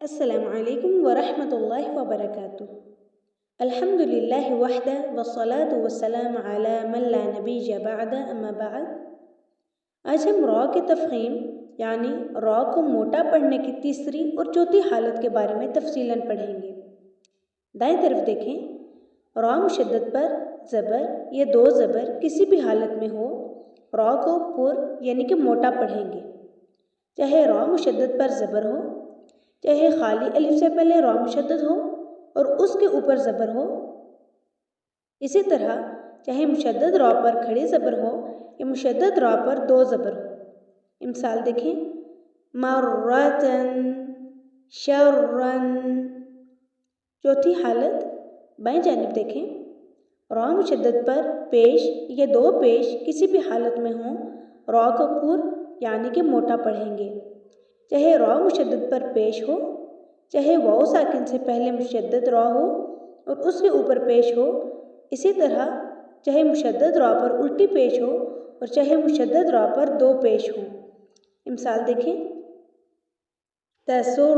السلام علیکم ورحمۃ اللہ وبرکاتہ۔ الحمدللہ وحدہ والصلاة والسلام علی من لا نبی بعد اما بعد۔ آج ہم را کے تفخیم یعنی را کو موٹا پڑھنے کی تیسری اور چوتھی حالت کے بارے میں تفصیلاً پڑھیں گے۔ دائیں طرف دیکھیں، را مشدد پر زبر یا دو زبر کسی بھی حالت میں ہو، را کو پر یعنی کہ موٹا پڑھیں گے، چاہے را مشدد پر زبر ہو، چاہے خالی الف سے پہلے را مشدد ہو اور اس کے اوپر زبر ہو۔ اسی طرح چاہے مشدد را پر کھڑی زبر ہو یا مشدد را پر دو زبر ہو۔ مثال دیکھیں، مرتن، شرن۔ چوتھی حالت بائیں جانب دیکھیں، را مشدد پر پیش یا دو پیش کسی بھی حالت میں ہوں، را کو پر یعنی کہ موٹا پڑھیں گے، چاہے را مشدد پر پیش ہو، چاہے واو ساکن سے پہلے مشدد را ہو اور اس کے اوپر پیش ہو۔ اسی طرح چاہے مشدد را پر الٹی پیش ہو اور چاہے مشدد را پر دو پیش ہوں۔ مثال دیکھیں، تسر،